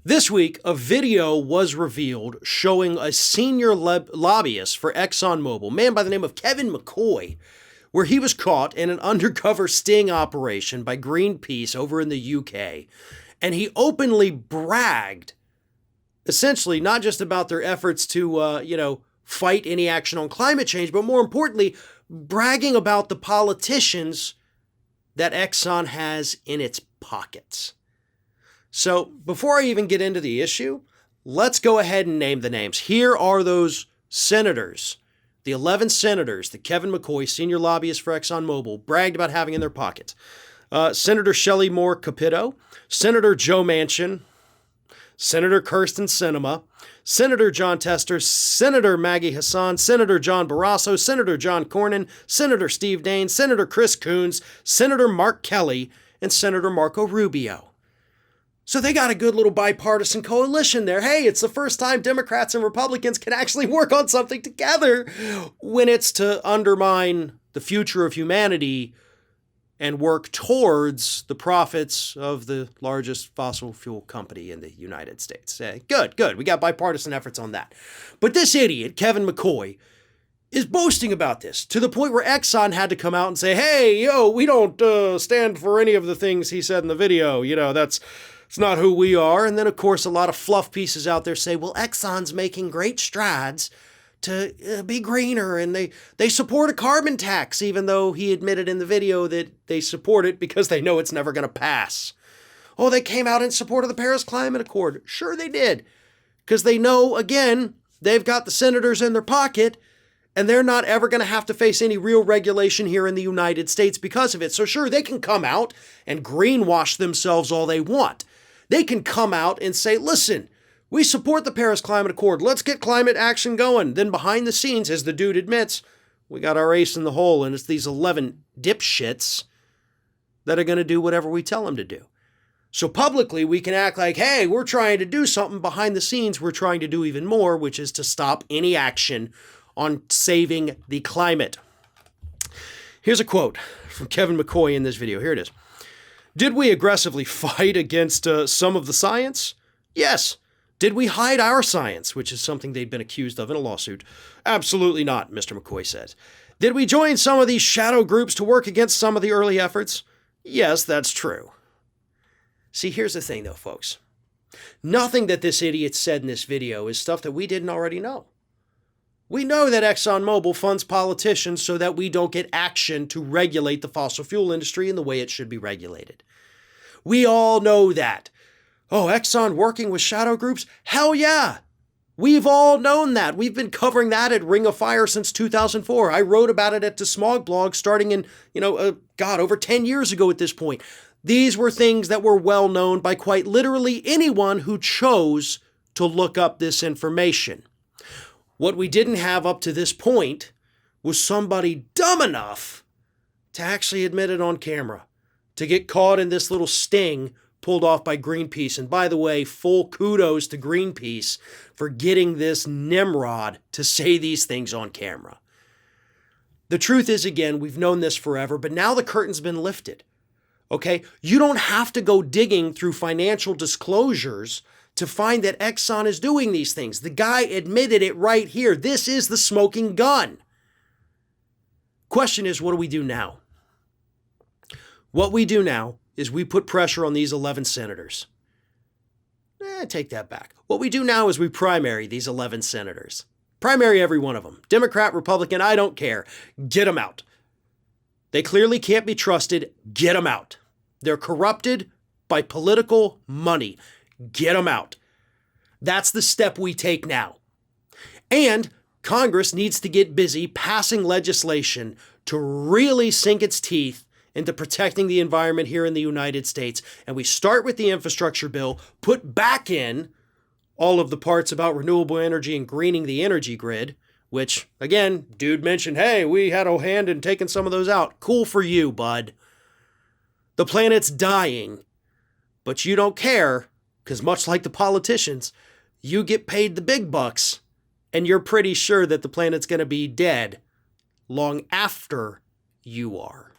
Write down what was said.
This week, a video was revealed showing a senior lobbyist for ExxonMobil, a man by the name of Kevin McCoy, where he was caught in an undercover sting operation by Greenpeace over in the UK. And he openly bragged, essentially, not just about their efforts to, fight any action on climate change, but more importantly, bragging about the politicians that Exxon has in its pockets. So before I even get into the issue, let's go ahead and name the names. Here are those senators, the 11 senators that Kevin McCoy, senior lobbyist for ExxonMobil, bragged about having in their pockets. Senator Shelley Moore Capito, Senator Joe Manchin, Senator Kirsten Sinema, Senator John Tester, Senator Maggie Hassan, Senator John Barrasso, Senator John Cornyn, Senator Steve Daines, Senator Chris Coons, Senator Mark Kelly, and Senator Marco Rubio. So they got a good little bipartisan coalition there. Hey, it's the first time Democrats and Republicans can actually work on something together when it's to undermine the future of humanity and work towards the profits of the largest fossil fuel company in the United States. Good. We got bipartisan efforts on that. But this idiot, Kevin McCoy, is boasting about this to the point where Exxon had to come out and say, hey, we don't stand for any of the things he said in the video. It's not who we are. And then, of course, a lot of fluff pieces out there say, well, Exxon's making great strides to be greener, and they support a carbon tax, even though he admitted in the video that they support it because they know it's never going to pass. Oh, they came out in support of the Paris Climate Accord. Sure they did, because they know, again, they've got the senators in their pocket, and they're not ever going to have to face any real regulation here in the United States because of it. So sure, they can come out and greenwash themselves all they want. They can come out and say, listen, we support the Paris Climate Accord. Let's get climate action going. Then behind the scenes, as the dude admits, we got our ace in the hole, and it's these 11 dipshits that are going to do whatever we tell them to do. So publicly, we can act like, hey, we're trying to do something. Behind the scenes, we're trying to do even more, which is to stop any action on saving the climate. Here's a quote from Kevin McCoy in this video. Here it is. Did we aggressively fight against some of the science? Yes. Did we hide our science, which is something they'd been accused of in a lawsuit? Absolutely not, Mr. McCoy said. Did we join some of these shadow groups to work against some of the early efforts? Yes, that's true. See, here's the thing, though, folks. Nothing that this idiot said in this video is stuff that we didn't already know. We know that ExxonMobil funds politicians so that we don't get action to regulate the fossil fuel industry in the way it should be regulated. We all know that. Oh, Exxon working with shadow groups? Hell yeah. We've all known that. We've been covering that at Ring of Fire since 2004. I wrote about it at the Smog blog starting in, over 10 years ago at this point. These were things that were well known by quite literally anyone who chose to look up this information. What we didn't have up to this point was somebody dumb enough to actually admit it on camera, to get caught in this little sting pulled off by Greenpeace. And by the way, full kudos to Greenpeace for getting this Nimrod to say these things on camera. The truth is, again, we've known this forever, but now the curtain's been lifted. Okay? You don't have to go digging through financial disclosures to find that Exxon is doing these things. The guy admitted it right here. This is the smoking gun. Question is, what do we do now? What we do now is we put pressure on these 11 senators. Take that back. What we do now is we primary these 11 senators. Primary every one of them. Democrat, Republican, I don't care. Get them out. They clearly can't be trusted. Get them out. They're corrupted by political money. Get them out. That's the step we take now. And Congress needs to get busy passing legislation to really sink its teeth into protecting the environment here in the United States. And we start with the infrastructure bill, put back in all of the parts about renewable energy and greening the energy grid, which, again, dude mentioned, hey, we had a hand in taking some of those out. Cool for you, bud. The planet's dying, but you don't care, because much like the politicians, you get paid the big bucks, and you're pretty sure that the planet's going to be dead long after you are.